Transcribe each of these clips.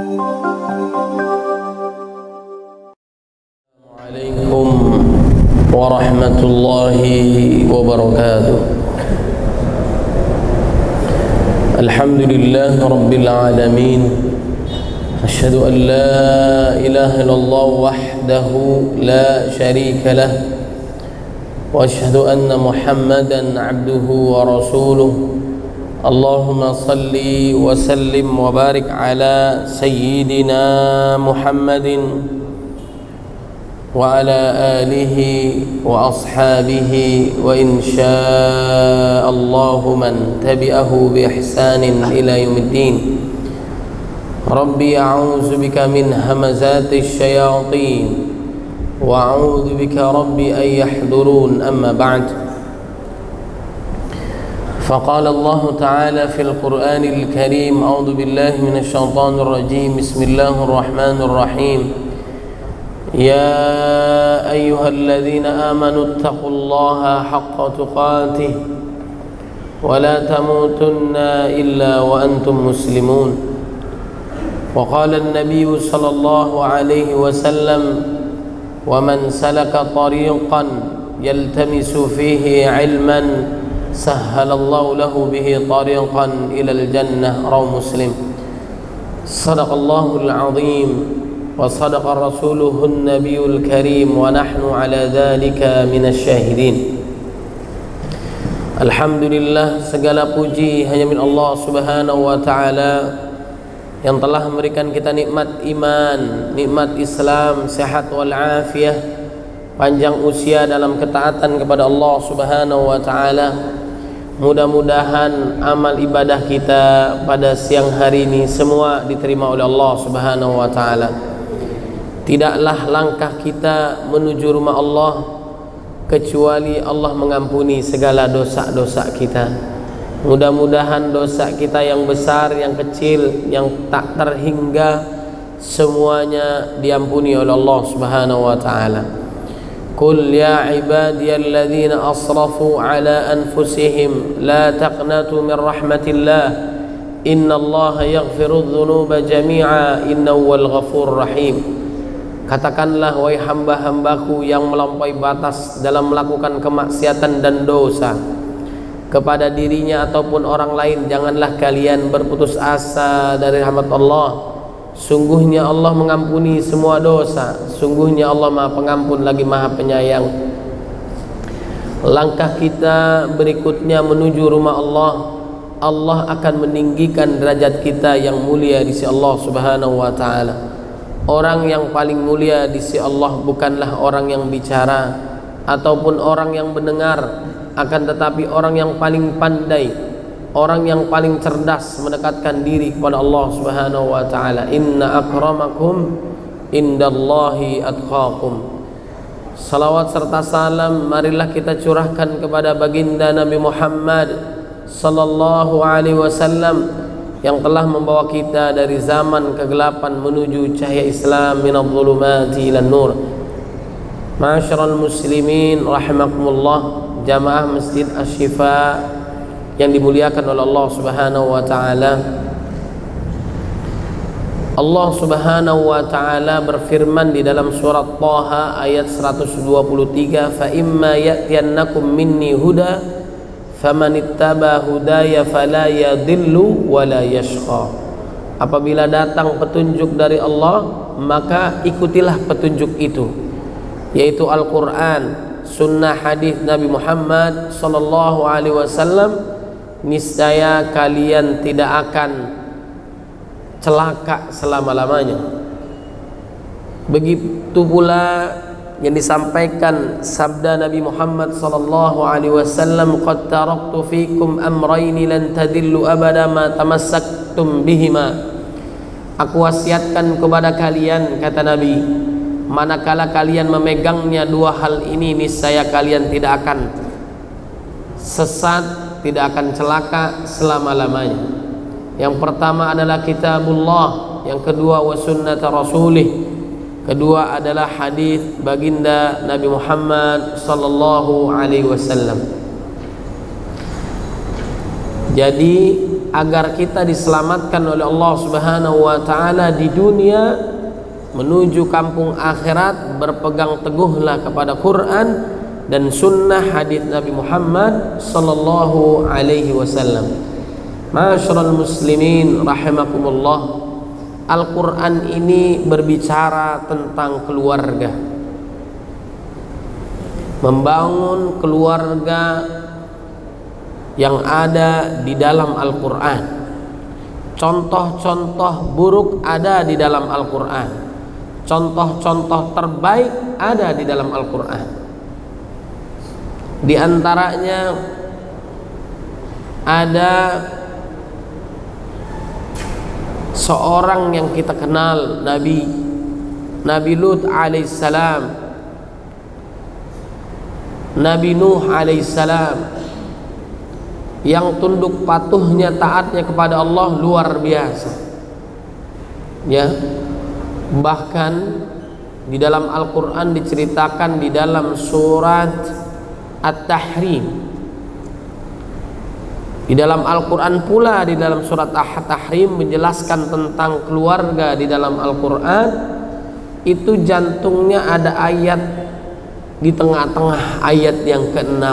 Assalamualaikum warahmatullahi wabarakatuh. Alhamdulillah rabbil alamin. Asyhadu an la ilaha illallah wahdahu la syarika lah. Wa asyhadu anna Muhammadan abduhu wa rasuluh. Allahumma salli wa sallim wa barik ala sayyidina Muhammadin wa ala alihi wa ashabihi wa insya'allahu man tabi'ahu bi ihsanin ila yaumiddin. Rabbi a'udzu bika min hamazati syayatin wa a'udzu bika rabbi an yahdurun. Amma ba'd. فقال الله تعالى في القرآن الكريم: أعوذ بالله من الشيطان الرجيم، بسم الله الرحمن الرحيم. يا أيها الذين آمنوا اتقوا الله حق تقاته ولا تموتن إلا وأنتم مسلمون. وقال النبي صلى الله عليه وسلم: ومن سلك طريقا يلتمس فيه علما سهل الله له به طريقا إلى الجنة. رواه مسلم. صدق الله العظيم وصدق رسوله النبي الكريم ونحن على ذلك من الشاهدين. Alhamdulillah, segala puji hanya milik Allah Subhanahu wa taala yang telah memberikan kita nikmat iman, nikmat Islam, sehat wal afiyah, panjang usia dalam ketaatan kepada Allah Subhanahu wa taala. Mudah-mudahan amal ibadah kita pada siang hari ini semua diterima oleh Allah Subhanahu wa taala. Tidaklah langkah kita menuju rumah Allah kecuali Allah mengampuni segala dosa-dosa kita. Mudah-mudahan dosa kita yang besar, yang kecil, yang tak terhingga, semuanya diampuni oleh Allah Subhanahu wa taala. Qul ya ibadiyalladzina asrafu ala anfusihim la taqnatu min rahmatillah innallaha yaghfirudz dzunuba jami'a innahu wal ghafurur rahim. Katakanlah, wahai hamba-hambaku yang melampaui batas dalam melakukan kemaksiatan dan dosa kepada dirinya ataupun orang lain, janganlah kalian berputus asa dari rahmat Allah. Sungguhnya Allah mengampuni semua dosa. Sungguhnya Allah Maha Pengampun lagi Maha Penyayang. Langkah kita berikutnya menuju rumah Allah, Allah akan meninggikan derajat kita yang mulia di sisi Allah Subhanahu wa taala. Orang yang paling mulia di sisi Allah bukanlah orang yang bicara ataupun orang yang mendengar, akan tetapi orang yang paling pandai, orang yang paling cerdas mendekatkan diri kepada Allah Subhanahu wa taala. Inna akramakum indallahi atqakum. Salawat serta salam marilah kita curahkan kepada baginda Nabi Muhammad sallallahu alaihi wasallam yang telah membawa kita dari zaman kegelapan menuju cahaya Islam, minadh dhulumati ilan nur. Ma'asyiral muslimin rahimakumullah, jamaah Masjid Asy-Syifa yang dimuliakan oleh Allah Subhanahu wa taala. Allah Subhanahu wa taala berfirman di dalam surat Thaha ayat 123, "Fa imma ya'tiyannakum minni huda famanittaba hudaya fala yadhillu wa la yashqa." Apabila datang petunjuk dari Allah, maka ikutilah petunjuk itu, yaitu Al-Qur'an, sunnah hadis Nabi Muhammad sallallahu alaihi wasallam. Niscaya kalian tidak akan celaka selama-lamanya. Begitu pula yang disampaikan sabda Nabi Muhammad sallallahu alaihi wasallam, "Qad taraktu fikum amrayn lan tadillu abada ma tamassaktum bihima." Aku wasiatkan kepada kalian, kata Nabi, manakala kalian memegangnya dua hal ini, niscaya kalian tidak akan sesat, tidak akan celaka selama-lamanya. Yang pertama adalah kitabullah, yang kedua wa sunnata rasulih, kedua adalah hadis baginda Nabi Muhammad sallallahu alaihi wasallam. Jadi agar kita diselamatkan oleh Allah Subhanahu wa taala di dunia menuju kampung akhirat. Berpegang teguhlah kepada Quran dan sunnah hadis Nabi Muhammad sallallahu alaihi wasallam. Ma'asyiral muslimin rahimakumullah. Al-Quran ini berbicara tentang keluarga, membangun keluarga yang ada di dalam Al-Quran. Contoh-contoh buruk ada di dalam Al-Quran, contoh-contoh terbaik ada di dalam Al-Quran. Di antaranya ada seorang yang kita kenal, Nabi Lut alaihissalam, Nabi Nuh alaihissalam, yang tunduk patuhnya, taatnya kepada Allah luar biasa. Ya, bahkan di dalam Al-Quran diceritakan di dalam surat At-Tahrim. Di dalam Al-Quran pula, di dalam surat At-Tahrim menjelaskan tentang keluarga. Di dalam Al-Quran itu jantungnya ada ayat di tengah-tengah, ayat yang ke-6.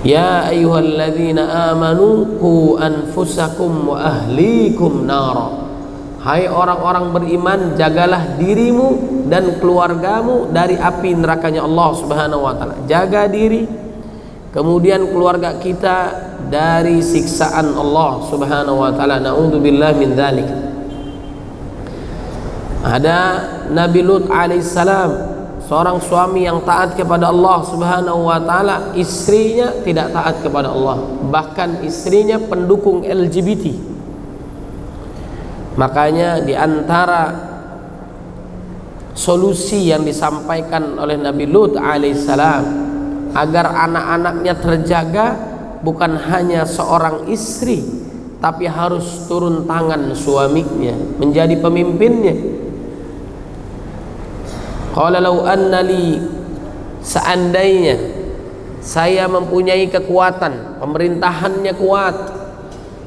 Ya ayyuhalladzina amanu qu anfusakum wa ahlikum nara. Hai orang-orang beriman, jagalah dirimu dan keluargamu dari api nerakanya Allah Subhanahu wa taala. Jaga diri, kemudian keluarga kita dari siksaan Allah Subhanahu wa taala. Na'udzubillah min dzalik. Ada Nabi Lut alaihissalam, seorang suami yang taat kepada Allah Subhanahu wa taala. Istrinya tidak taat kepada Allah, bahkan istrinya pendukung LGBT. Makanya di antara solusi yang disampaikan oleh Nabi Lut alaihissalam agar anak-anaknya terjaga, bukan hanya seorang istri, tapi harus turun tangan suaminya menjadi pemimpinnya. Qala law anna li, seandainya saya mempunyai kekuatan, pemerintahannya kuat,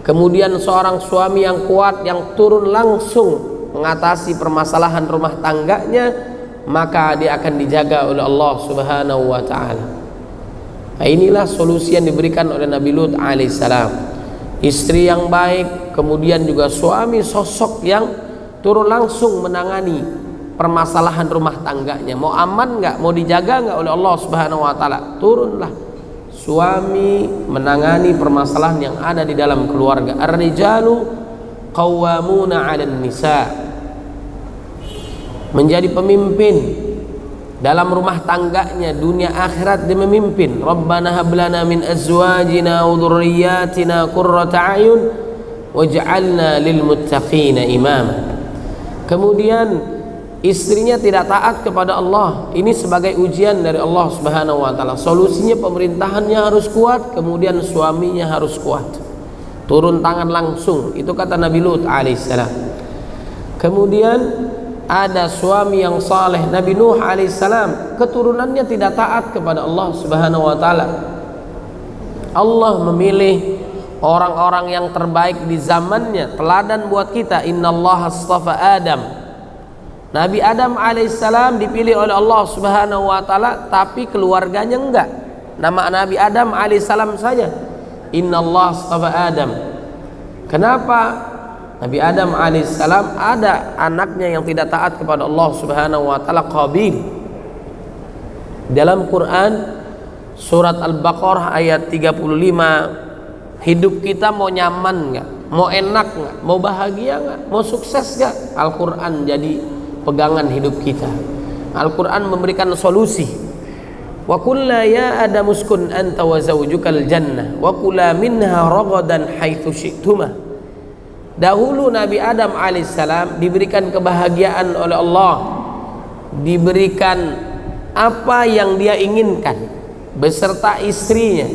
kemudian seorang suami yang kuat yang turun langsung mengatasi permasalahan rumah tangganya, maka dia akan dijaga oleh Allah Subhanahu wa taala. Nah, inilah solusi yang diberikan oleh Nabi Lut alaihissalam. Istri yang baik, kemudian juga suami sosok yang turun langsung menangani permasalahan rumah tangganya. Mau aman nggak, mau dijaga nggak oleh Allah Subhanahu wa taala, turunlah suami menangani permasalahan yang ada di dalam keluarga. Ar-rijalu qawwamuna 'alan nisa. Menjadi pemimpin dalam rumah tangganya, dunia akhirat dia memimpin. Rabbana hab lana min azwajina wa dhurriyyatina qurrata a'yun waj'alna lil muttaqina imama. Kemudian istrinya tidak taat kepada Allah. Ini sebagai ujian dari Allah Subhanahu wa taala. Solusinya pemerintahannya harus kuat, kemudian suaminya harus kuat. Turun tangan langsung. Itu kata Nabi Lut alaihissalam. Kemudian ada suami yang saleh, Nabi Nuh alaihissalam, keturunannya tidak taat kepada Allah Subhanahu wa taala. Allah memilih orang-orang yang terbaik di zamannya, teladan buat kita. Innallaha astafa Adam. Nabi Adam alaihissalam dipilih oleh Allah Subhanahu wa taala, tapi keluarganya enggak. Nama Nabi Adam alaihissalam saja. Innallaha astafa Adam. Kenapa? Nabi Adam alaihissalam ada anaknya yang tidak taat kepada Allah Subhanahu wa taala, Qabil. Dalam Quran surat Al-Baqarah ayat 35, hidup kita mau nyaman enggak? Mau enak enggak? Mau bahagia enggak? Mau sukses enggak? Al-Quran jadi pegangan hidup kita. Al-Quran memberikan solusi. Wa kulla ya Adam uskun anta wa zawjukal jannah wa kula minha ragadan haitsu syi'tuma. Dahulu Nabi Adam alaihissalam diberikan kebahagiaan oleh Allah, diberikan apa yang dia inginkan beserta istrinya,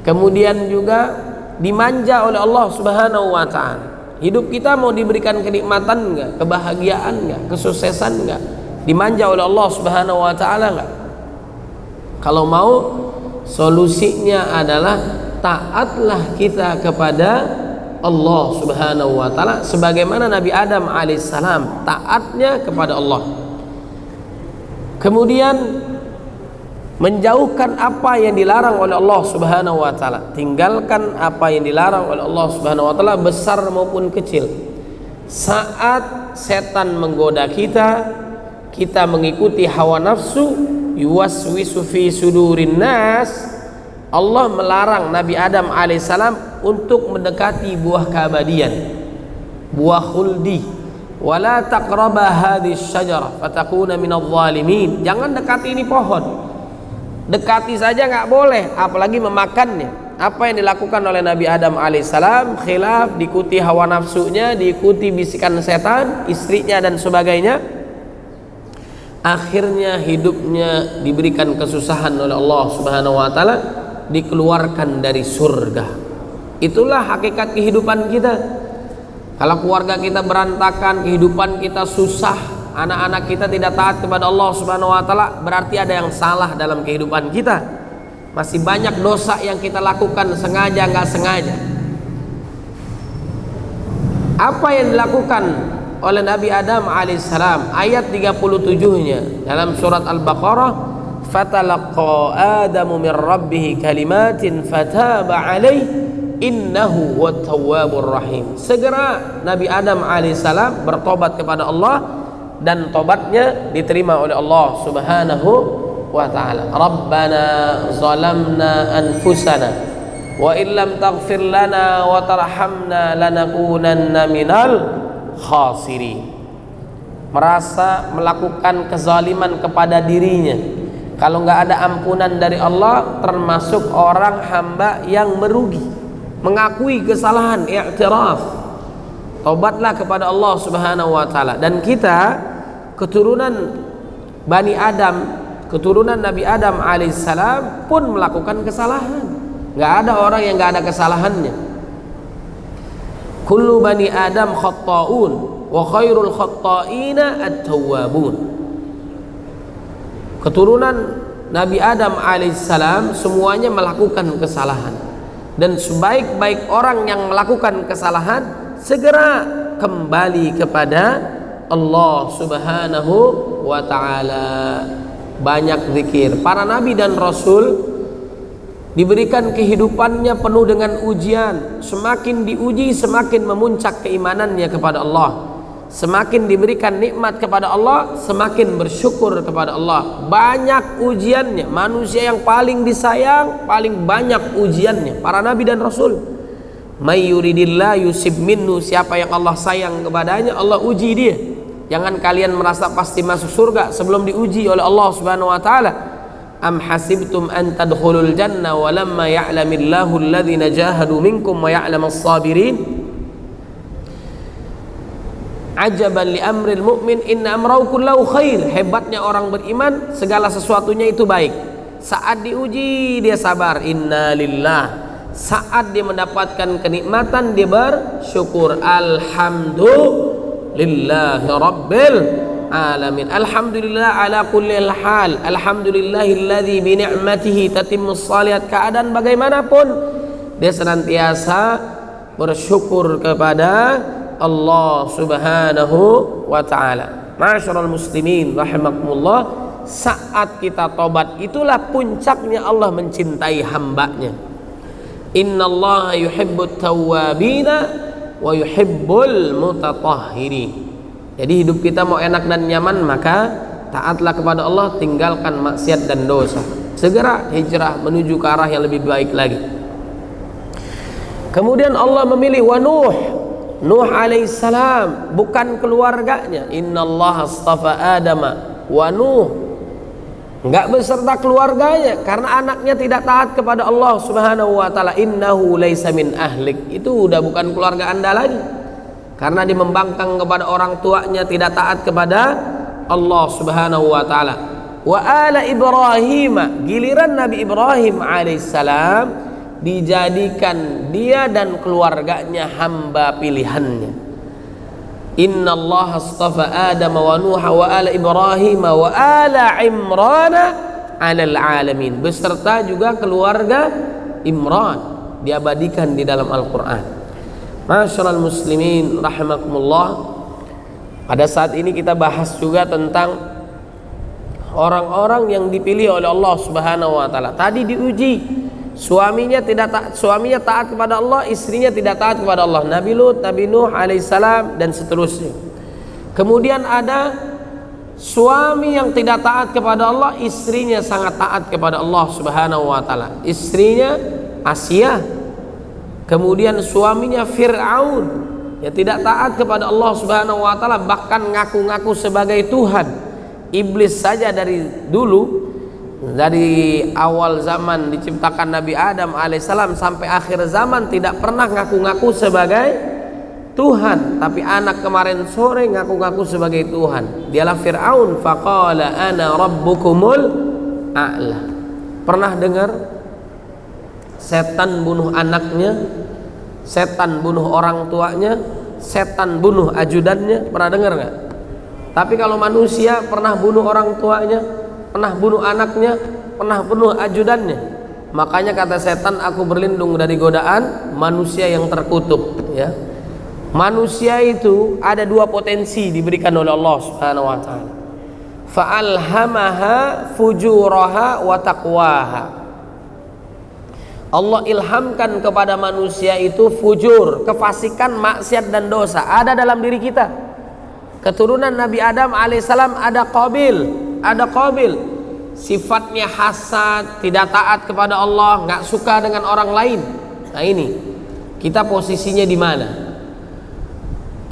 kemudian juga dimanja oleh Allah Subhanahu wa taala. Hidup kita mau diberikan kenikmatan enggak, kebahagiaan enggak, kesuksesan enggak, dimanja oleh Allah Subhanahu wa taala enggak? Kalau mau, solusinya adalah taatlah kita kepada Allah Subhanahu wa taala sebagaimana Nabi Adam alaihissalam taatnya kepada Allah. Kemudian menjauhkan apa yang dilarang oleh Allah Subhanahu wa taala, tinggalkan apa yang dilarang oleh Allah Subhanahu wa taala besar maupun kecil. Saat setan menggoda kita, kita mengikuti hawa nafsu, yuwaswisu fi sudurin nas, Allah melarang Nabi Adam alaihissalam untuk mendekati buah keabadian, buah khuldi. Wala taqraba hadhihi syajarah fatakuna minadh dhalimin. Jangan dekati ini pohon. Dekati saja nggak boleh, apalagi memakannya. Apa yang dilakukan oleh Nabi Adam alaihissalam khilaf, diikuti hawa nafsunya, diikuti bisikan setan, istrinya dan sebagainya. Akhirnya hidupnya diberikan kesusahan oleh Allah Subhanahu wa taala, dikeluarkan dari surga. Itulah hakikat kehidupan kita. Kalau keluarga kita berantakan, kehidupan kita susah, anak-anak kita tidak taat kepada Allah Subhanahu wa taala, berarti ada yang salah dalam kehidupan kita. Masih banyak dosa yang kita lakukan sengaja nggak sengaja. Apa yang dilakukan oleh Nabi Adam alaihissalam, ayat 37-nya dalam surat Al-Baqarah, fatalaqa Adamu min rabbih kalimatin fataba alaihi innahu wat-tawwabur rahim. Segera Nabi Adam alaihissalam bertobat kepada Allah dan tobatnya diterima oleh Allah Subhanahu wa ta'ala. Rabbana zalamna anfusana wa illam taghfir lana wa tarhamna lanakunanna minal khasirin. Merasa melakukan kezaliman kepada dirinya, kalau nggak ada ampunan dari Allah, termasuk orang hamba yang merugi. Mengakui kesalahan, i'tiraf, tobatlah kepada Allah Subhanahu wa ta'ala. Dan kita keturunan Bani Adam, keturunan Nabi Adam alaihissalam pun melakukan kesalahan. Nggak ada orang yang nggak ada kesalahannya. Kullu bani Adam khatta'un wa khairul khatta'ina at-tawwabun. Keturunan Nabi Adam alaihissalam semuanya melakukan kesalahan, dan sebaik-baik orang yang melakukan kesalahan segera kembali kepada Allah Subhanahu wa ta'ala. Banyak zikir. Para nabi dan rasul diberikan kehidupannya penuh dengan ujian. Semakin diuji, semakin memuncak keimanannya kepada Allah. Semakin diberikan nikmat kepada Allah, semakin bersyukur kepada Allah. Banyak ujiannya. Manusia yang paling disayang, paling banyak ujiannya para nabi dan rasul. May yuridillah yusib minhu. Siapa yang Allah sayang kepadanya, Allah uji dia. Jangan kalian merasa pasti masuk surga sebelum diuji oleh Allah Subhanahu wa taala. Am hasibtum an tadkhulul jannah wa lamma ya'lamillahu alladhina jahadu minkum wa ya'lamas sabirin. Ajaban li amril mu'min inna amrahu kullahu khair. Hebatnya orang beriman, segala sesuatunya itu baik. Saat diuji dia sabar, inna lillah. Saat dia mendapatkan kenikmatan dia bersyukur, alhamdulillahi rabbil alamin. Alhamdulillah ala kulli hal. Alhamdulillahilladzi bi ni'matihi tatimmus shalihat. Keadaan bagaimanapun dia senantiasa bersyukur kepada Allah Subhanahu wa ta'ala. Ma'asyiral muslimin rahimakumullah, saat kita tobat itulah puncaknya Allah mencintai hambanya. Innallaha yuhibbut tawwabina wa yuhibbul mutatahhirin. Jadi hidup kita mau enak dan nyaman, maka taatlah kepada Allah, tinggalkan maksiat dan dosa. Segera hijrah menuju ke arah yang lebih baik lagi. Kemudian Allah memilih wa Nuh alaihissalam, bukan keluarganya. Innallaha astafa Adama wa Nuh, enggak beserta keluarganya, karena anaknya tidak taat kepada Allah Subhanahu wa taala. Innahu laisa min ahlik, itu udah bukan keluarga Anda lagi, karena dia membangkang kepada orang tuanya, tidak taat kepada Allah Subhanahu wa taala. Wa ala Ibrahim, giliran Nabi Ibrahim alaihissalam dijadikan dia dan keluarganya hamba pilihannya. Innallaha astafa Adam wa Nuh wa ala Ibrahim wa ala Imran 'alal alamin, beserta juga keluarga Imran, diabadikan di dalam Al-Quran. Masyarul muslimin rahimakumullah. Pada saat ini kita bahas juga tentang orang-orang yang dipilih oleh Allah Subhanahu wa taala. Tadi diuji, suaminya taat kepada Allah, istrinya tidak taat kepada Allah. Nabi Lut, Nabi Nuh alaihissalam dan seterusnya. Kemudian ada suami yang tidak taat kepada Allah, istrinya sangat taat kepada Allah Subhanahu wa taala. Istrinya Asia. Kemudian suaminya Fir'aun, yang tidak taat kepada Allah Subhanahu wa taala, bahkan ngaku-ngaku sebagai Tuhan. Iblis saja dari dulu, dari awal zaman diciptakan Nabi Adam alaihissalam sampai akhir zaman tidak pernah ngaku-ngaku sebagai Tuhan, tapi anak kemarin sore ngaku-ngaku sebagai Tuhan. Dialah Fir'aun, faqala ana rabbukumul a'la. Pernah dengar setan bunuh anaknya, setan bunuh orang tuanya, setan bunuh ajudannya? Pernah dengar nggak? Tapi kalau manusia pernah bunuh orang tuanya, pernah bunuh anaknya, pernah bunuh ajudannya. Makanya kata setan, aku berlindung dari godaan manusia yang terkutuk. Ya, manusia itu ada dua potensi diberikan oleh Allah Subhanahu wa taala. Fa'alhamaha fujuraha wa taqwaha. Allah ilhamkan kepada manusia itu fujur, kefasikan, maksiat dan dosa ada dalam diri kita. Keturunan Nabi Adam alaihissalam ada Qabil, sifatnya hasad, tidak taat kepada Allah, nggak suka dengan orang lain. Nah ini kita posisinya di mana?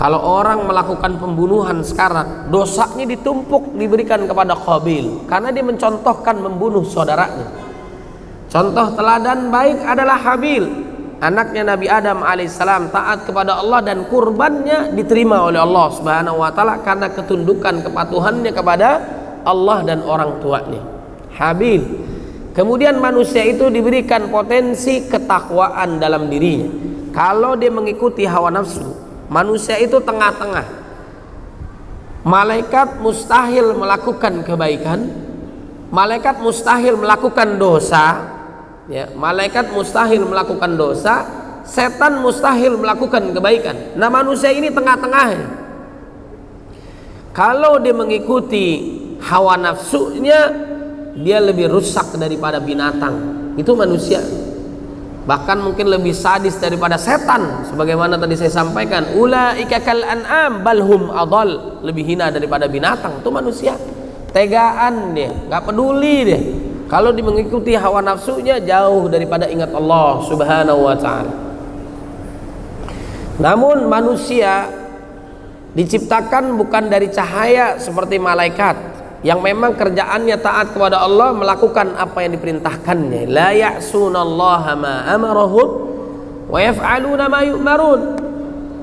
Kalau orang melakukan pembunuhan sekarang, dosanya ditumpuk diberikan kepada Qabil karena dia mencontohkan membunuh saudaranya. Contoh teladan baik adalah Habil, anaknya Nabi Adam alaihissalam, taat kepada Allah dan kurbannya diterima oleh Allah Subhanahu wa taala karena ketundukan kepatuhannya kepada Allah dan orang tuanya. Habil. Kemudian manusia itu diberikan potensi ketakwaan dalam dirinya. Kalau dia mengikuti hawa nafsu, manusia itu tengah-tengah. Malaikat mustahil melakukan kebaikan, malaikat mustahil melakukan dosa. Ya, malaikat mustahil melakukan dosa, setan mustahil melakukan kebaikan. Nah manusia ini tengah-tengahnya. Kalau dia mengikuti hawa nafsunya, dia lebih rusak daripada binatang. Itu manusia. Bahkan mungkin lebih sadis daripada setan. Sebagaimana tadi saya sampaikan, ulaika kal an'am balhum adall, lebih hina daripada binatang. Itu manusia. Tegaan dia, nggak peduli dia. Kalau dia mengikuti hawa nafsunya, jauh daripada ingat Allah Subhanahu wa ta'ala. Namun manusia diciptakan bukan dari cahaya seperti malaikat yang memang kerjaannya taat kepada Allah, melakukan apa yang diperintahkannya. La ya'sunallaha ma amarahum wa yaf'aluna ma yu'marun.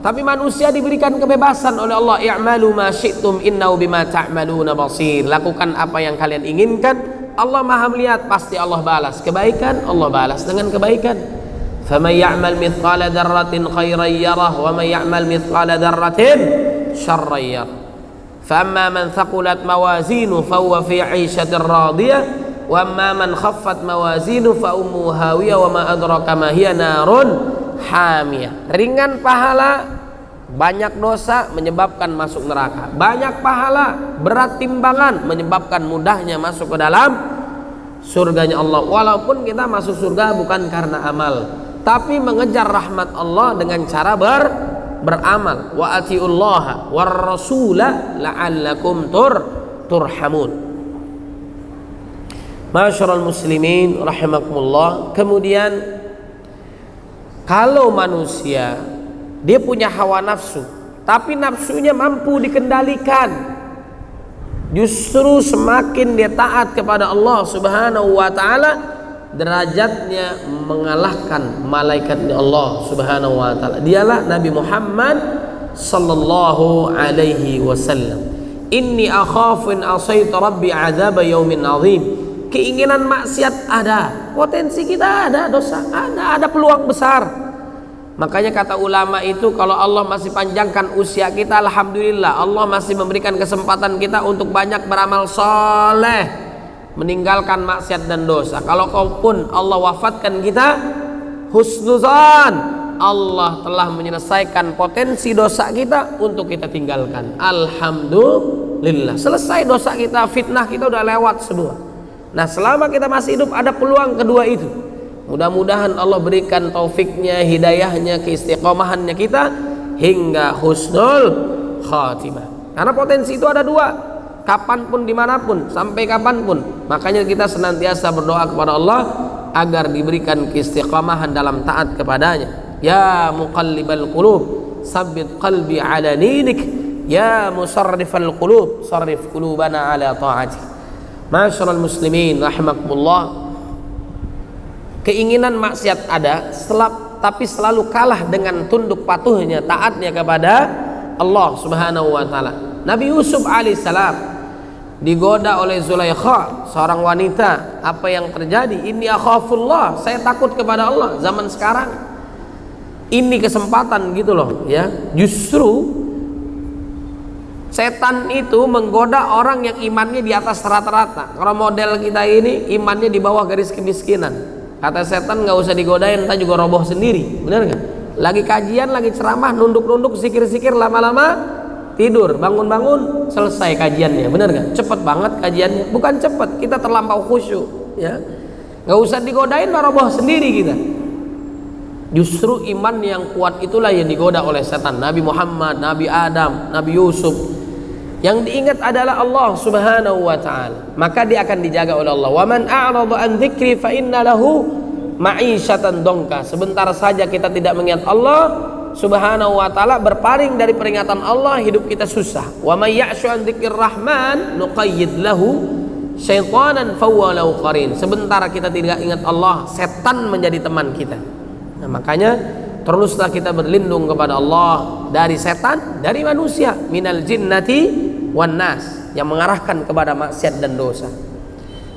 Tapi manusia diberikan kebebasan oleh Allah. I'malu ma syi'tum innahu bima ta'maluna basir. Lakukan apa yang kalian inginkan, Allah Maha melihat, pasti Allah balas. Kebaikan Allah balas dengan kebaikan. Faman ya'mal mithqala dzarratin khairan yarah wa man ya'mal mithqala dzarratin syarran yarah. Famma man thaqulat mawazinu fa huwa fi 'ishatin radiyah wa amma man khaffat mawazinu fa ummuhu hawiyah wa ma adraka ma hiya narun hamiyah. Ringan pahala, banyak dosa menyebabkan masuk neraka. Banyak pahala, berat timbangan menyebabkan mudahnya masuk ke dalam surganya Allah. Walaupun kita masuk surga bukan karena amal, tapi mengejar rahmat Allah dengan cara beramal. Wa atiullaha war rasula la'allakum turhamun. Masyarul muslimin rahimakumullah. Kemudian kalau manusia dia punya hawa nafsu, tapi nafsunya mampu dikendalikan, justru semakin dia taat kepada Allah Subhanahu wa ta'ala, derajatnya mengalahkan malaikatnya Allah Subhanahu wa ta'ala. Dialah Nabi Muhammad sallallahu alaihi wasallam. Inni akhafu in asaitu rabbi azab yaumin azim. Keinginan maksiat ada, potensi kita ada, dosa ada peluang besar. Makanya kata ulama itu, kalau Allah masih panjangkan usia kita, alhamdulillah, Allah masih memberikan kesempatan kita untuk banyak beramal soleh, meninggalkan maksiat dan dosa. Kalau pun Allah wafatkan kita, husnuzan, Allah telah menyelesaikan potensi dosa kita untuk kita tinggalkan. Alhamdulillah, selesai dosa kita, fitnah kita udah lewat semua. Nah, selama kita masih hidup ada peluang kedua itu. Mudah-mudahan Allah berikan taufiknya, hidayahnya, keistiqomahannya kita hingga husnul khatimah. Karena potensi itu ada dua, kapanpun, dimanapun, sampai kapanpun. Makanya kita senantiasa berdoa kepada Allah agar diberikan keistiqomahan dalam taat kepadanya. Ya muqallibal qulub, sabbit qalbi ala dinik. Ya musarrifal qulub, sarrif qulubana ala ta'atik. Ma'asyiral muslimin rahimakumullah. Keinginan maksiat ada, tapi selalu kalah dengan tunduk patuhnya, taatnya kepada Allah Subhanahu wa taala. Nabi Yusuf alaihissalam digoda oleh Zulaikha, seorang wanita. Apa yang terjadi? Inni akhafullah, saya takut kepada Allah. Zaman sekarang ini kesempatan gitu loh ya. Justru setan itu menggoda orang yang imannya di atas rata-rata. Kalau model kita ini imannya di bawah garis kemiskinan, kata setan nggak usah digodain, entah juga roboh sendiri. Benar nggak? Lagi kajian, lagi ceramah, nunduk-nunduk, zikir-zikir, lama-lama tidur, bangun-bangun, selesai kajiannya. Benar nggak? Cepet banget kajiannya. Bukan cepet, kita terlampau khusyuk ya. Nggak usah digodain, roboh sendiri kita. Justru iman yang kuat itulah yang digoda oleh setan. Nabi Muhammad, Nabi Adam, Nabi Yusuf, yang diingat adalah Allah Subhanahu wa ta'ala, maka dia akan dijaga oleh Allah. Wa man a'rada an dzikri fa inna lahu ma'isyatan dongka. Sebentar saja kita tidak mengingat Allah Subhanahu wa ta'ala, berpaling dari peringatan Allah, hidup kita susah. Wa may ya'shu an dzikrir rahman nuqayyid lahu syaitanan fahuwa lahu qarin. Sebentar kita tidak ingat Allah, setan menjadi teman kita. Nah, makanya teruslah kita berlindung kepada Allah dari setan, dari manusia, minal jinnati wan nas, yang mengarahkan kepada maksiat dan dosa.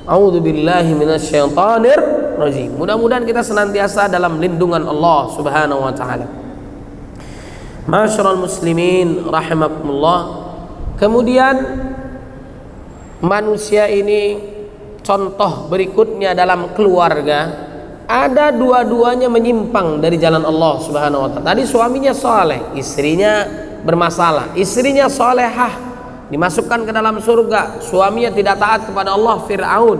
A'udzubillahi minasyaitonir rajim. Mudah-mudahan kita senantiasa dalam lindungan Allah Subhanahu wa taala. Ma'asyiral muslimin rahimakumullah. Kemudian manusia ini, contoh berikutnya dalam keluarga, ada dua-duanya menyimpang dari jalan Allah Subhanahu wa taala. Tadi suaminya soleh, istrinya bermasalah. Istrinya solehah, dimasukkan ke dalam surga. Suaminya tidak taat kepada Allah, Fir'aun.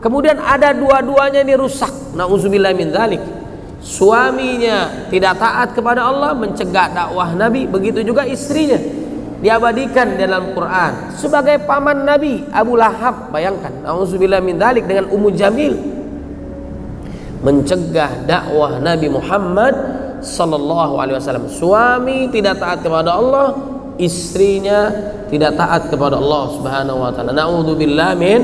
Kemudian ada dua-duanya ini rusak, na'udzubillah min dzalik. Suaminya tidak taat kepada Allah, mencegah dakwah Nabi. Begitu juga istrinya, diabadikan dalam Quran sebagai paman Nabi, Abu Lahab. Bayangkan, na'udzubillah min dzalik, dengan Ummu Jamil, mencegah dakwah Nabi Muhammad sallallahu alaihi wasallam. Suami tidak taat kepada Allah, istrinya tidak taat kepada Allah Subhanahu wa taala. Na'udzubillah min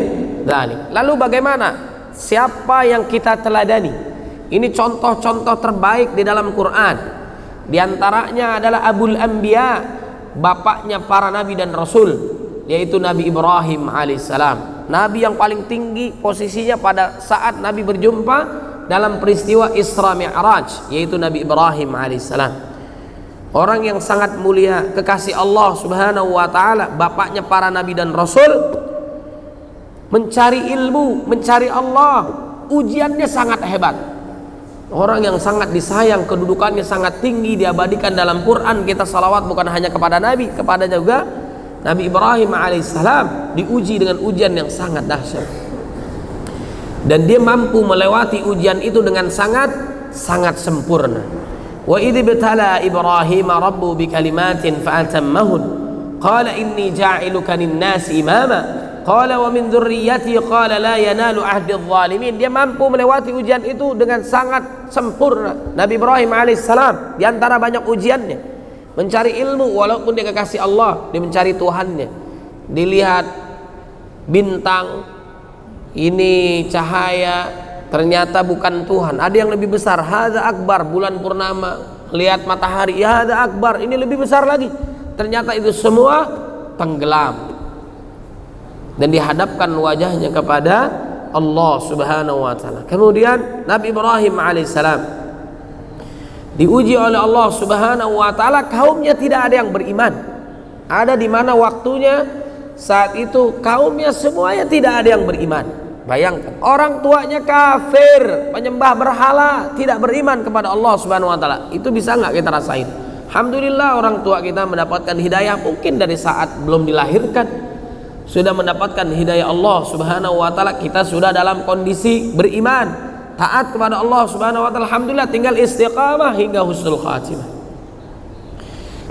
dzalik. Lalu bagaimana? Siapa yang kita teladani? Ini contoh-contoh terbaik di dalam Quran. Di antaranya adalah Abul Anbiya, bapaknya para nabi dan rasul, yaitu Nabi Ibrahim alaihissalam. Nabi yang paling tinggi posisinya pada saat Nabi berjumpa dalam peristiwa Isra Mi'raj, yaitu Nabi Ibrahim alaihissalam. Orang yang sangat mulia, kekasih Allah Subhanahu wa taala, bapaknya para nabi dan rasul, mencari ilmu, mencari Allah, ujiannya sangat hebat. Orang yang sangat disayang, kedudukannya sangat tinggi, diabadikan dalam Quran. Kita salawat bukan hanya kepada Nabi, kepada juga Nabi Ibrahim alaihissalam, diuji dengan ujian yang sangat dahsyat. Dan dia mampu melewati ujian itu dengan sangat sempurna. Wa idh ibtala Ibrahim rabbu bikalimatin fa'atammahun qala inni ja'iluka lin-nasi imama qala wa min dzurriyyati qala la yanalu ahdi adh-dhalimin. Dia mampu melewati ujian itu dengan sangat sempurna. Nabi Ibrahim alaihissalam, di antara banyak ujiannya, mencari ilmu walaupun dia kekasih Allah, dia mencari Tuhannya. Dilihat bintang, ini cahaya, ternyata bukan Tuhan, ada yang lebih besar. Hadza akbar, bulan purnama. Lihat matahari, ya hadza akbar, ini lebih besar lagi. Ternyata itu semua tenggelam, dan dihadapkan wajahnya kepada Allah Subhanahu wa taala. Kemudian Nabi Ibrahim alaihissalam diuji oleh Allah Subhanahu wa taala, kaumnya tidak ada yang beriman. Ada di mana waktunya saat itu kaumnya semuanya tidak ada yang beriman. Bayangkan, orang tuanya kafir, penyembah berhala, tidak beriman kepada Allah Subhanahu wa taala. Itu bisa nggak kita rasain? Alhamdulillah orang tua kita mendapatkan hidayah mungkin dari saat belum dilahirkan. Sudah mendapatkan hidayah Allah Subhanahu wa taala, kita sudah dalam kondisi beriman, taat kepada Allah Subhanahu wa taala. Alhamdulillah, tinggal istiqamah hingga husnul khatimah.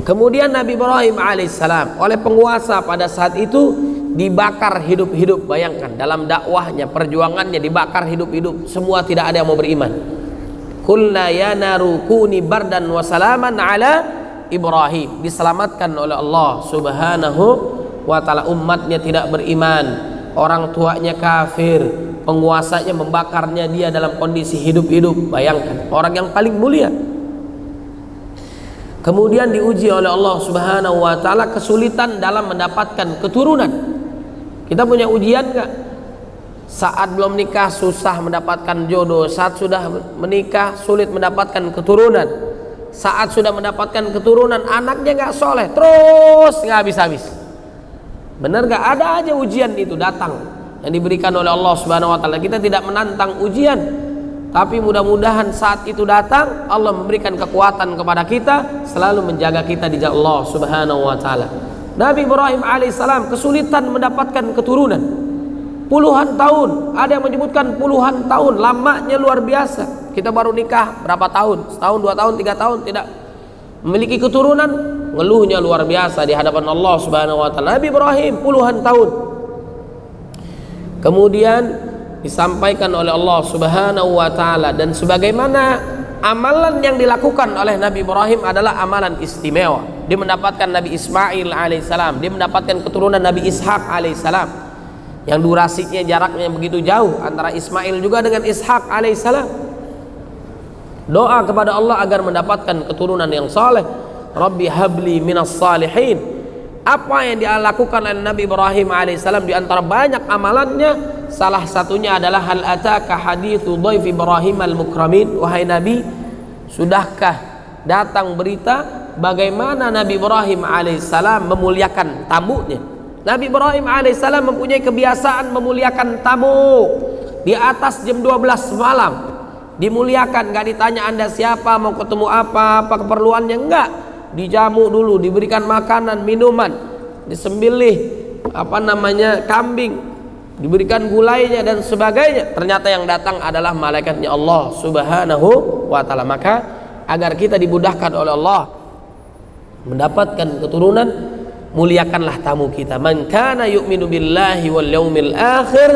Kemudian Nabi Ibrahim alaihissalam oleh penguasa pada saat itu dibakar hidup-hidup. Bayangkan, dalam dakwahnya, perjuangannya dibakar hidup-hidup, semua tidak ada yang mau beriman. Qulna ya naru kuni bardan wa salaman ala Ibrahim. Diselamatkan oleh Allah Subhanahu wa taala. Umatnya tidak beriman, orang tuanya kafir, penguasanya membakarnya dia dalam kondisi hidup-hidup. Bayangkan, orang yang paling mulia. Kemudian diuji oleh Allah Subhanahu wa taala kesulitan dalam mendapatkan keturunan. Kita punya ujian nggak? Saat belum nikah susah mendapatkan jodoh, saat sudah menikah sulit mendapatkan keturunan, saat sudah mendapatkan keturunan anaknya nggak soleh, terus nggak habis-habis. Benar nggak? Ada aja ujian itu datang yang diberikan oleh Allah Subhanahu wa taala. Kita tidak menantang ujian, tapi mudah-mudahan saat itu datang Allah memberikan kekuatan kepada kita, selalu menjaga kita di jalan Allah Subhanahu wa taala. Nabi Ibrahim alaihissalam kesulitan mendapatkan keturunan puluhan tahun, ada yang menyebutkan puluhan tahun, lamanya luar biasa. Kita baru nikah berapa tahun, setahun, 2 tahun, 3 tahun tidak memiliki keturunan, ngeluhnya luar biasa di hadapan Allah Subhanahu wa taala. Nabi Ibrahim puluhan tahun. Kemudian disampaikan oleh Allah Subhanahu wa taala, dan sebagaimana amalan yang dilakukan oleh Nabi Ibrahim adalah amalan istimewa. Dia mendapatkan Nabi Ismail alaihissalam, dia mendapatkan keturunan Nabi Ishak alaihissalam, yang durasinya jaraknya begitu jauh antara Ismail juga dengan Ishak alaihissalam. Doa kepada Allah agar mendapatkan keturunan yang saleh. Rabbi habli minas salihin. Apa yang dia lakukan oleh Nabi Ibrahim alaihissalam di antara banyak amalannya, salah satunya adalah hal ataka hadithu dhaif Ibrahim al-mukramin. Wahai Nabi, sudahkah datang berita bagaimana Nabi Ibrahim alaihissalam memuliakan tamunya? Nabi Ibrahim alaihissalam mempunyai kebiasaan memuliakan tamu. Di atas jam 12 malam dimuliakan, gak ditanya Anda siapa, mau ketemu apa keperluannya, enggak. Dijamu dulu, diberikan makanan, minuman, disembelih kambing, diberikan gulainya dan sebagainya. Ternyata yang datang adalah malaikatnya Allah Subhanahu wa taala. Maka agar kita dimudahkan oleh Allah mendapatkan keturunan, muliakanlah tamu kita. Man kana yu'minu billahi wal yaumil akhir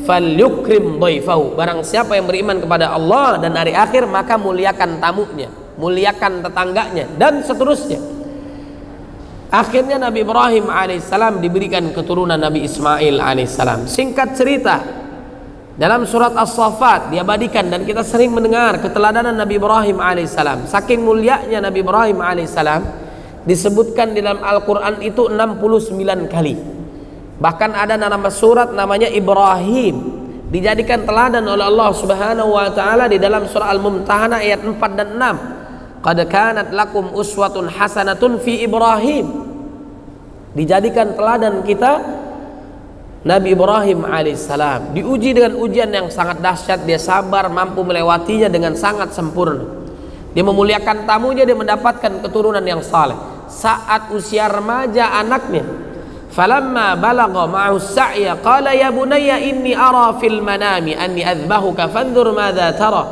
falyukrim dhaifahu. Barang siapa yang beriman kepada Allah dan hari akhir, maka muliakan tamunya, muliakan tetangganya, dan seterusnya. Akhirnya Nabi Ibrahim alaihissalam diberikan keturunan Nabi Ismail alaihissalam. Singkat cerita, dalam surat As-Saffat diabadikan, dan kita sering mendengar keteladanan Nabi Ibrahim alaihissalam. Saking mulianya Nabi Ibrahim alaihissalam, disebutkan di dalam Al-Quran itu 69 kali. Bahkan ada nama surat namanya Ibrahim, dijadikan teladan oleh Allah Subhanahu wa taala di dalam surah Al-Mumtahanah ayat 4 dan 6. Qad kanat lakum uswatun hasanatun fi Ibrahim. Dijadikan teladan kita Nabi Ibrahim alaihissalam. Diuji dengan ujian yang sangat dahsyat, dia sabar, mampu melewatinya dengan sangat sempurna. Dia memuliakan tamunya, dia mendapatkan keturunan yang saleh. Saat usia remaja anaknya, falamma balagha ma'ahu as-sa'ya qala ya bunayya inni ara fil manami anni adhbahuka fanzur madza tara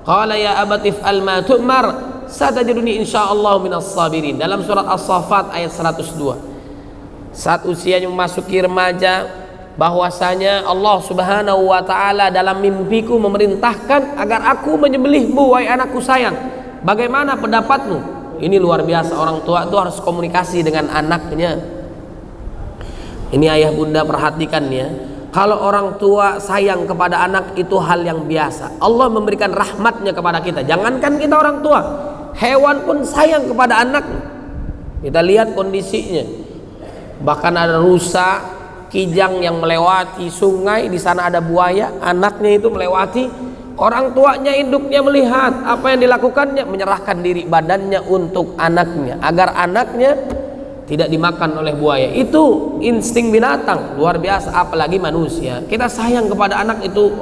qala ya abati if'al ma tu'mar satajiduni insyaallah minas sabirin. Dalam surat As-Saffat ayat 102. Saat usianya memasuki remaja, bahwasanya Allah Subhanahu wa taala dalam mimpiku memerintahkan agar aku menyembelihmu wahai anakku sayang. Bagaimana pendapatmu? Ini luar biasa, orang tua itu harus komunikasi dengan anaknya. Ini ayah bunda perhatikan ya. Kalau orang tua sayang kepada anak itu hal yang biasa. Allah memberikan rahmatnya kepada kita. Jangankan kita orang tua, hewan pun sayang kepada anak. Kita lihat kondisinya. Bahkan ada rusa, kijang yang melewati sungai, di sana ada buaya, anaknya itu melewati. Orang tuanya, induknya melihat apa yang dilakukannya, menyerahkan diri badannya untuk anaknya, agar anaknya tidak dimakan oleh buaya. Itu insting binatang luar biasa, apalagi manusia. Kita sayang kepada anak itu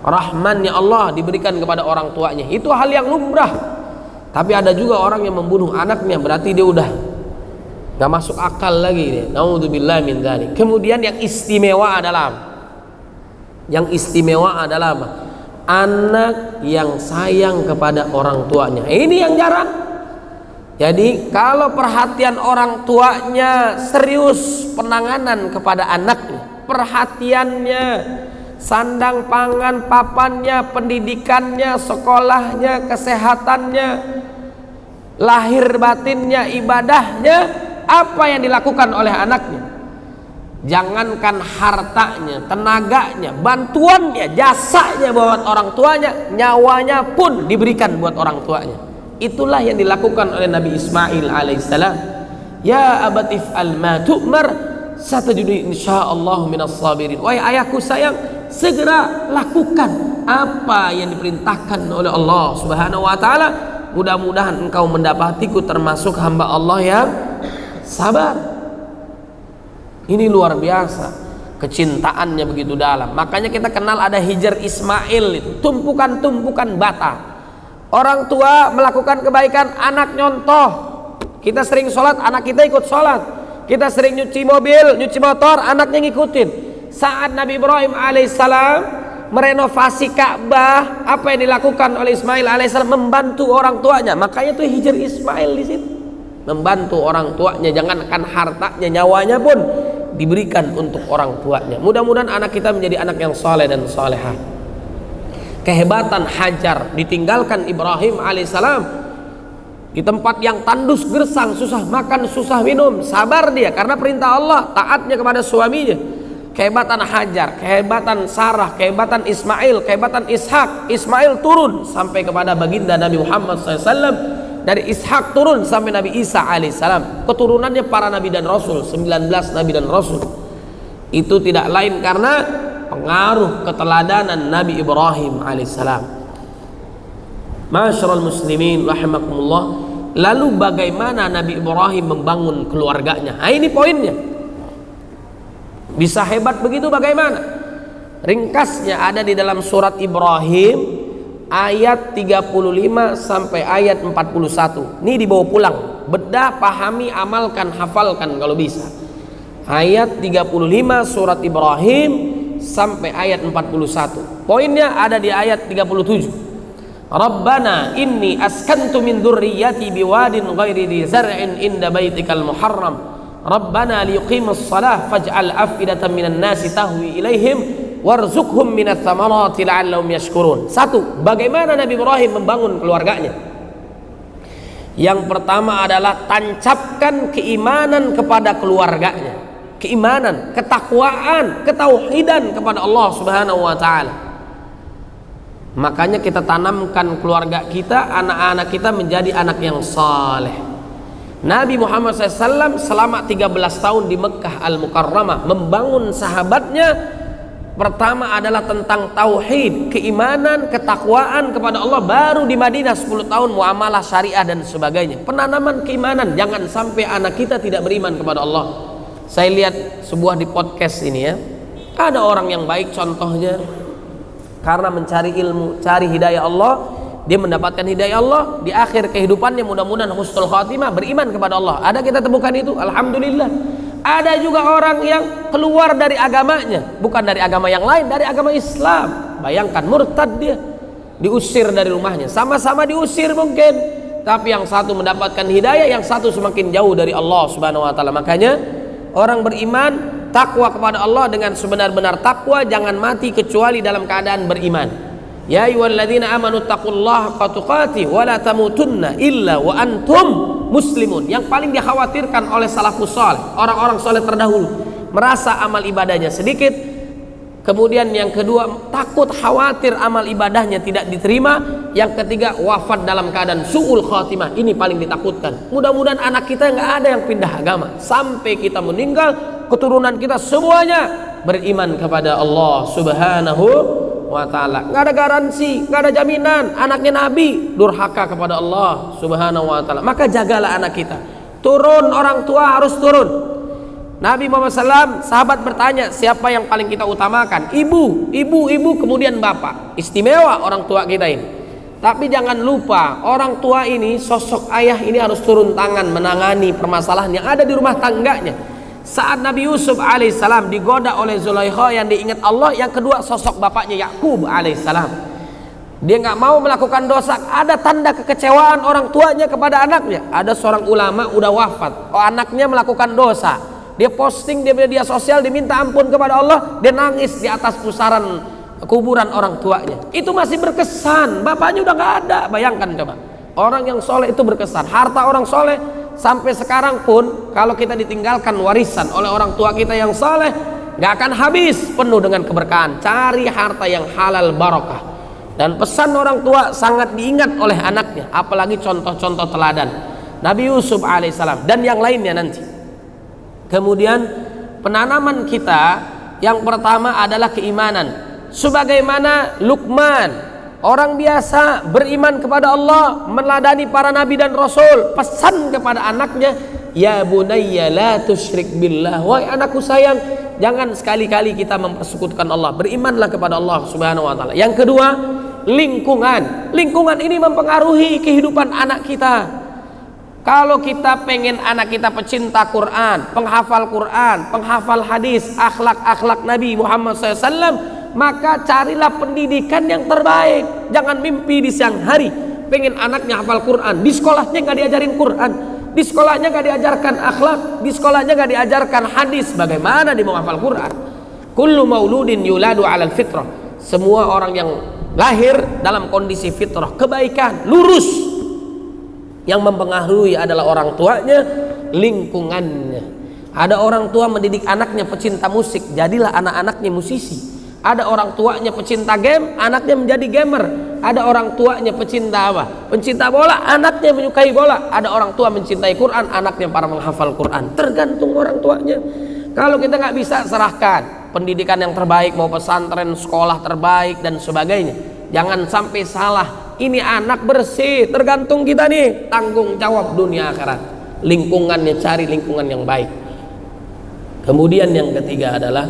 rahmannya Allah diberikan kepada orang tuanya, itu hal yang lumrah. Tapi ada juga orang yang membunuh anaknya, berarti dia udah nggak masuk akal lagi dia. Naudzubillah min dzalik. Kemudian yang istimewa adalah apa? Anak yang sayang kepada orang tuanya. Ini yang jarang. Jadi kalau perhatian orang tuanya serius penanganan kepada anaknya, perhatiannya, sandang pangan papannya, pendidikannya, sekolahnya, kesehatannya, lahir batinnya, ibadahnya, apa yang dilakukan oleh anaknya, jangankan hartanya, tenaganya, bantuannya, jasanya buat orang tuanya, nyawanya pun diberikan buat orang tuanya. Itulah yang dilakukan oleh Nabi Ismail alaihissalam. Ya abati if'al ma tu'mar satajiduni insyaallah minas sabirin. Wahai ayahku sayang, segera lakukan apa yang diperintahkan oleh Allah Subhanahu wa taala. Mudah-mudahan engkau mendapatiku termasuk hamba Allah yang sabar. Ini luar biasa, kecintaannya begitu dalam. Makanya kita kenal ada Hijr Ismail, itu tumpukan-tumpukan bata. Orang tua melakukan kebaikan, anak nyontoh. Kita sering sholat, anak kita ikut sholat. Kita sering nyuci mobil, nyuci motor, anaknya ngikutin. Saat Nabi Ibrahim alaihissalam merenovasi Ka'bah, apa yang dilakukan oleh Ismail alaihissalam? Membantu orang tuanya. Makanya itu Hijr Ismail di situ, membantu orang tuanya. Jangankan hartanya, nyawanya pun diberikan untuk orang tuanya. Mudah-mudahan anak kita menjadi anak yang saleh dan salehah. Kehebatan Hajar ditinggalkan Ibrahim alaihissalam di tempat yang tandus gersang, susah makan, susah minum, sabar dia karena perintah Allah, taatnya kepada suaminya. Kehebatan Hajar, kehebatan Sarah, kehebatan Ismail, kehebatan Ishak. Ismail turun sampai kepada baginda Nabi Muhammad SAW, dari Ishak turun sampai Nabi Isa alaihissalam. Keturunannya para nabi dan rasul, 19 nabi dan rasul. Itu tidak lain karena pengaruh keteladanan Nabi Ibrahim alaihissalam. Masyarul muslimin rahimakumullah. Lalu bagaimana Nabi Ibrahim membangun keluarganya? Nah, ini poinnya. Bisa hebat begitu bagaimana? Ringkasnya ada di dalam surat Ibrahim ayat 35 sampai ayat 41. Ini dibawa pulang, bedah, pahami, amalkan, hafalkan kalau bisa. Ayat 35 surat Ibrahim sampai ayat 41. Poinnya ada di ayat 37. Rabbana inni askantu min dzurriyyati biwadin ghairi dzi zar'in inda baitikal muharram. Rabbana liyuqimus shalah faj'al afidatan minan nasi tahwi ilaihim warzuqhum minats tsamarati la'allahum yashkurun. Satu, bagaimana Nabi Ibrahim membangun keluarganya? Yang pertama adalah tancapkan keimanan kepada keluarganya. Keimanan, ketakwaan, ketauhidan kepada Allah Subhanahu wa taala. Makanya kita tanamkan keluarga kita, anak-anak kita menjadi anak yang saleh. Nabi Muhammad SAW selama 13 tahun di Mekkah Al-Mukarramah membangun sahabatnya. Pertama adalah tentang tauhid, keimanan, ketakwaan kepada Allah. Baru di Madinah 10 tahun muamalah syariah dan sebagainya. Penanaman keimanan, jangan sampai anak kita tidak beriman kepada Allah. Saya lihat sebuah di podcast ini ya, ada orang yang baik contohnya karena mencari ilmu, cari hidayah Allah, dia mendapatkan hidayah Allah di akhir kehidupannya, mudah-mudahan husnul khatimah, beriman kepada Allah. Ada kita temukan itu, alhamdulillah. Ada juga orang yang keluar dari agamanya, bukan dari agama yang lain, dari agama Islam. Bayangkan, murtad dia, diusir dari rumahnya, sama-sama diusir mungkin, tapi yang satu mendapatkan hidayah, yang satu semakin jauh dari Allah Subhanahu wa taala. Makanya orang beriman, takwa kepada Allah dengan sebenar-benar takwa, jangan mati kecuali dalam keadaan beriman. Ya ayyuhalladzina amanu taqullaha haqqa tuqatih wa la tamutunna illa wa antum muslimun. Yang paling dikhawatirkan oleh salafus saleh, orang-orang saleh terdahulu, merasa amal ibadahnya sedikit. Kemudian yang kedua, takut khawatir amal ibadahnya tidak diterima. Yang ketiga, wafat dalam keadaan su'ul khatimah. Ini paling ditakutkan. Mudah-mudahan anak kita nggak ada yang pindah agama. Sampai kita meninggal, keturunan kita semuanya beriman kepada Allah Subhanahu wa ta'ala. Nggak ada garansi, nggak ada jaminan anaknya Nabi durhaka kepada Allah Subhanahu wa ta'ala. Maka jagalah anak kita, Turun, orang tua harus turun. Nabi Muhammad SAW, sahabat bertanya, siapa yang paling kita utamakan? Ibu, kemudian bapak. Istimewa orang tua kita ini. Tapi jangan lupa, orang tua ini, sosok ayah ini harus turun tangan menangani permasalahan yang ada di rumah tangganya. Saat Nabi Yusuf alaihissalam digoda oleh Zulaikha, yang diingat Allah. Yang kedua, sosok bapaknya Yakub alaihissalam. Dia nggak mau melakukan dosa. Ada tanda kekecewaan orang tuanya kepada anaknya. Ada seorang ulama udah wafat, anaknya melakukan dosa. Dia posting di media sosial, diminta ampun kepada Allah. Dia nangis di atas pusaran kuburan orang tuanya. Itu masih berkesan. Bapaknya udah nggak ada. Bayangkan coba. Orang yang soleh itu berkesan. Harta orang soleh sampai sekarang pun, kalau kita ditinggalkan warisan oleh orang tua kita yang soleh, nggak akan habis, penuh dengan keberkahan. Cari harta yang halal barokah. Dan pesan orang tua sangat diingat oleh anaknya, apalagi contoh-contoh teladan Nabi Yusuf alaihissalam dan yang lainnya nanti. Kemudian penanaman kita yang pertama adalah keimanan. Sebagaimana Luqman, orang biasa beriman kepada Allah, meneladani para nabi dan rasul, pesan kepada anaknya, ya bunayya la tusyrik billah, wahai anakku sayang, jangan sekali-kali kita mempersekutukan Allah, berimanlah kepada Allah Subhanahu wa taala. Yang kedua, lingkungan. Lingkungan ini mempengaruhi kehidupan anak kita. Kalau kita pengen anak kita pecinta Quran, penghafal Quran, penghafal hadis, akhlak Nabi Muhammad SAW, maka carilah pendidikan yang terbaik. Jangan mimpi di siang hari pengen anaknya hafal Quran, di sekolahnya nggak diajarin Quran, di sekolahnya nggak diajarkan akhlak, di sekolahnya nggak diajarkan hadis. Bagaimana dia mau hafal Quran? Kullu mauludin yuladu alal fitrah. Semua orang yang lahir dalam kondisi fitrah, kebaikan, lurus. Yang mempengaruhi adalah orang tuanya, lingkungannya. Ada orang tua mendidik anaknya pecinta musik, jadilah anak-anaknya musisi. Ada orang tuanya pecinta game, anaknya menjadi gamer. Ada orang tuanya pecinta apa? Pencinta bola, anaknya menyukai bola. Ada orang tua mencintai Quran, anaknya para menghafal Quran. Tergantung orang tuanya. Kalau kita nggak bisa, serahkan pendidikan yang terbaik, mau pesantren, sekolah terbaik dan sebagainya. Jangan sampai salah. Ini anak bersih, tergantung kita nih, tanggung jawab dunia akhirat. Lingkungannya, cari lingkungan yang baik. Kemudian yang ketiga adalah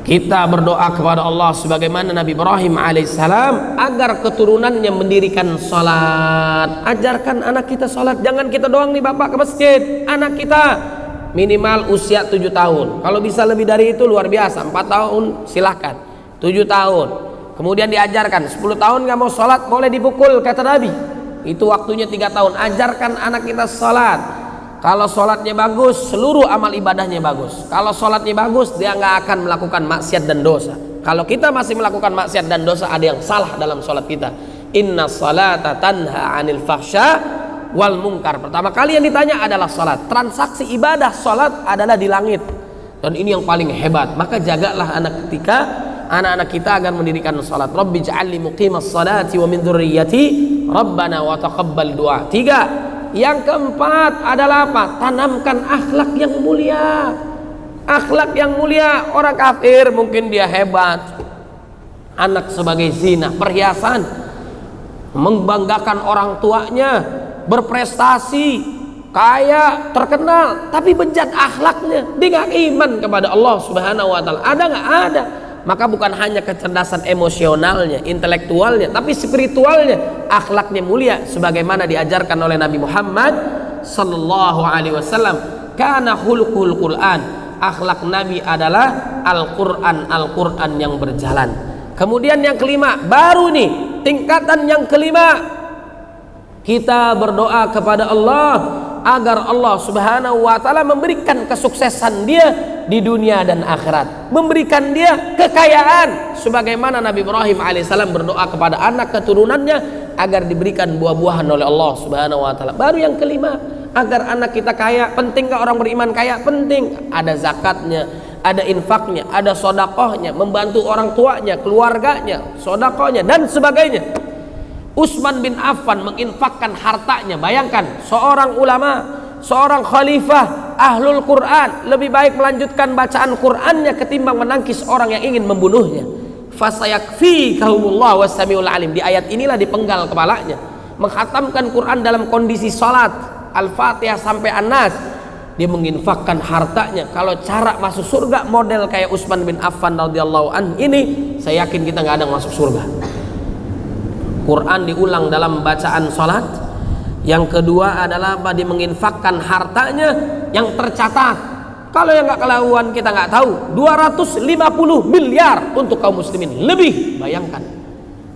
kita berdoa kepada Allah sebagaimana Nabi Ibrahim alaihissalam agar keturunannya mendirikan salat. Ajarkan anak kita salat. Jangan kita doang nih bapak ke masjid. Anak kita minimal usia 7 tahun. Kalau bisa lebih dari itu luar biasa. 4 tahun silahkan. 7 tahun. Kemudian diajarkan 10 tahun nggak mau sholat boleh dipukul kata Nabi. Itu waktunya 3 tahun. Ajarkan anak kita sholat. Kalau sholatnya bagus, seluruh amal ibadahnya bagus. Kalau sholatnya bagus, dia nggak akan melakukan maksiat dan dosa. Kalau kita masih melakukan maksiat dan dosa, ada yang salah dalam sholat kita. Inna sholata tanha anil fahsya wal munkar. Pertama kali yang ditanya adalah sholat. Transaksi ibadah sholat adalah di langit. Dan ini yang paling hebat. Maka jagalah anak-anak kita agar mendirikan salat. Rabbi ja'alni muqimas salati wa min dzurriyyati rabbana wa taqabbal du'a. 3. Yang keempat adalah apa? Tanamkan akhlak yang mulia. Akhlak yang mulia. Orang kafir mungkin dia hebat, anak sebagai zina, perhiasan, membanggakan orang tuanya, berprestasi, kaya, terkenal, tapi bejat akhlaknya. Dia nggak iman kepada Allah Subhanahu wa taala. Ada nggak? Ada. Maka bukan hanya kecerdasan emosionalnya, intelektualnya, tapi spiritualnya, akhlaknya mulia sebagaimana diajarkan oleh Nabi Muhammad sallallahu alaihi wasallam. Kana khuluqul Quran. Akhlak Nabi adalah Al-Quran yang berjalan. Kemudian yang kelima, baru nih tingkatan yang kelima, kita berdoa kepada Allah agar Allah Subhanahu wa taala memberikan kesuksesan dia di dunia dan akhirat, memberikan dia kekayaan sebagaimana Nabi Ibrahim alaihissalam berdoa kepada anak keturunannya agar diberikan buah-buahan oleh Allah Subhanahu wa taala. Baru yang kelima, agar anak kita kaya. Penting gak orang beriman kaya? Penting. Ada zakatnya, ada infaknya, ada sodakohnya, membantu orang tuanya, keluarganya, sodakohnya dan sebagainya. Utsman bin Affan menginfakkan hartanya. Bayangkan, seorang ulama, seorang khalifah ahlul Quran lebih baik melanjutkan bacaan Qurannya ketimbang menangkis orang yang ingin membunuhnya. Fasayakfikahumullah wassamiul alim. Di ayat inilah dipenggal kepalanya. Menghatamkan Quran dalam kondisi salat. Al-Fatihah sampai An-Nas, dia menginfakkan hartanya. Kalau cara masuk surga model kayak Utsman bin Affan radhiyallahu an ini, saya yakin kita nggak ada yang masuk surga. Quran diulang dalam bacaan salat. Yang kedua adalah dia menginfakkan hartanya yang tercatat. Kalau yang nggak kelahuan kita nggak tahu, 250 miliar untuk kaum muslimin lebih. Bayangkan,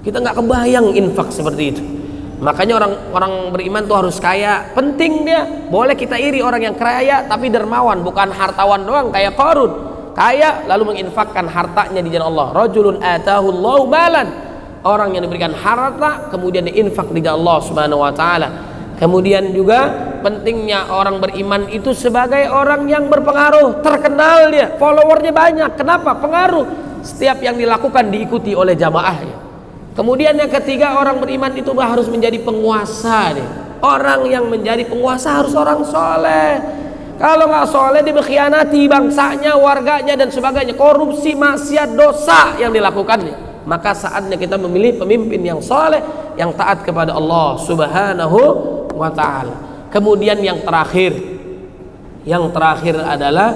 kita nggak kebayang infak seperti itu. Makanya orang beriman tuh harus kaya. Penting dia. Boleh kita iri orang yang kaya tapi dermawan, bukan hartawan doang kayak Qarun. Kaya lalu menginfakkan hartanya di jalan Allah. Rajulun atahu Allahu malan. Orang yang diberikan harta kemudian diinfak di jalan Allah Subhanahu wa taala. Kemudian juga pentingnya orang beriman itu sebagai orang yang berpengaruh, terkenal dia, followernya banyak. Kenapa? Pengaruh. Setiap yang dilakukan diikuti oleh jamaahnya. Kemudian yang ketiga, orang beriman itu harus menjadi penguasa dia. Orang yang menjadi penguasa harus orang soleh. Kalau nggak soleh dia berkhianati bangsanya, warganya dan sebagainya, korupsi, maksiat, dosa yang dilakukannya. Maka saatnya kita memilih pemimpin yang soleh, yang taat kepada Allah Subhanahu wa ta'ala. Kemudian yang terakhir adalah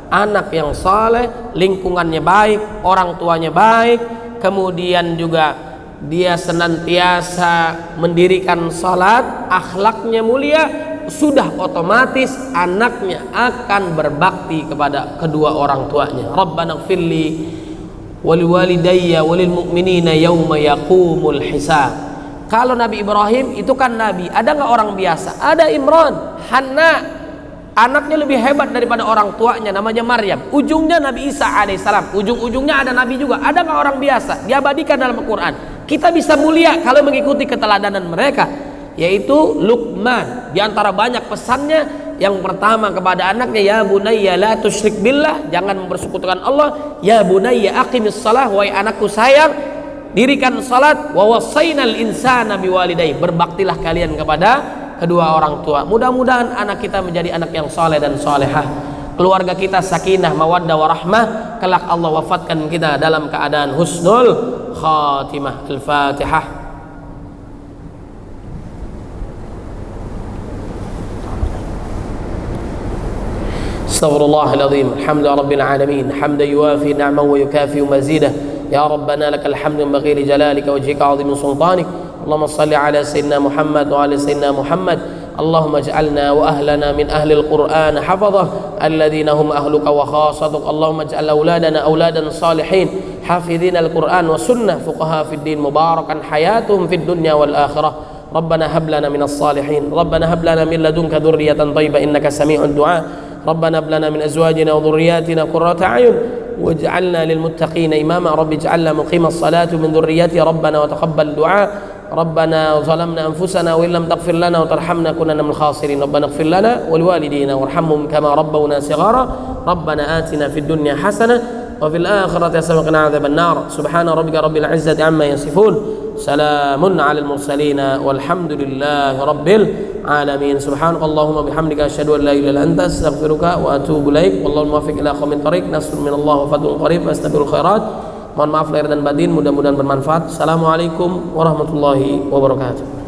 anak yang soleh, lingkungannya baik, orang tuanya baik, kemudian juga dia senantiasa mendirikan salat, akhlaknya mulia, sudah otomatis anaknya akan berbakti kepada kedua orang tuanya. Rabbana ighfirli waliwalidayya walil mu'minina yauma yaqumul hisab. Kalau Nabi Ibrahim itu kan nabi, ada nggak orang biasa? Ada Imran, Hanna, anaknya lebih hebat daripada orang tuanya, namanya Maryam. Ujungnya Nabi Isa alaihissalam, ujung-ujungnya ada nabi juga. Ada nggak orang biasa? Diabadikan dalam Al-Quran. Kita bisa mulia kalau mengikuti keteladanan mereka, yaitu Luqman. Di antara banyak pesannya, yang pertama kepada anaknya, ya bunayya la tusyrik billah, jangan mempersekutukan Allah. Ya bunayya aqimis shalah, wahai anakku sayang, dirikan salat. Wa wassaynal insana biwalidayhi, berbaktilah kalian kepada kedua orang tua. Mudah-mudahan anak kita menjadi anak yang saleh dan salehah, keluarga kita sakinah mawaddah warahmah, kelak Allah wafatkan kita dalam keadaan husnul khatimah. Al-Fatihah. Astaghfirullahaladzim. Alhamdulillah Rabbil Alamin, hamdan yuwafi ni'amahu wa yukafi mazidah. Ya Rabbana lakal hamdu yanbaghi li jalalika wajhika 'azimi sultanik. Allahumma salli ala sayyidina Muhammad wa ala sayyidina Muhammad. Allahumma ij'alna wa ahlana min ahli al-Qur'an hafadhah alladhina hum ahluka wa khasatuk. Allahumma ij'al auladana auladan salihin hafidhina al-Qur'an wa sunnah fuqaha fid din mubarakan hayatuhum fid dunya wal akhirah. Rabbana hab lana minas salihin. Rabbana hab lana min ladunka dhurriyatan thayyibah innaka sami'ud du'a. ربنا هب لنا من أزواجنا وذرياتنا قرة أعين واجعلنا للمتقين إماما رب اجعلنا مقيم الصلاة من ذريتي ربنا وتقبل دعاء ربنا ظلمنا أنفسنا وإن لم تغفر لنا وترحمنا كنا من الخاسرين ربنا اغفر لنا ولوالدينا وارحمهم كما ربونا صغارا ربنا آتنا في الدنيا حسنة وفي الآخرة حسنة وقنا عذاب النار سبحان ربك رب العزة عما يصفون سلام على المرسلين والحمد لله رب العالمين سبحانك اللهم وبحمدك أشهد أن لا إله إلا أنت أستغفرك وأتوب إليك والله الموفق إلى أقوم الطريق نصر من الله وفضل قريب واستبشروا الخيرات. Mohon maaf lahir dan batin, mudah-mudahan bermanfaat. Assalamualaikum warahmatullahi wabarakatuh.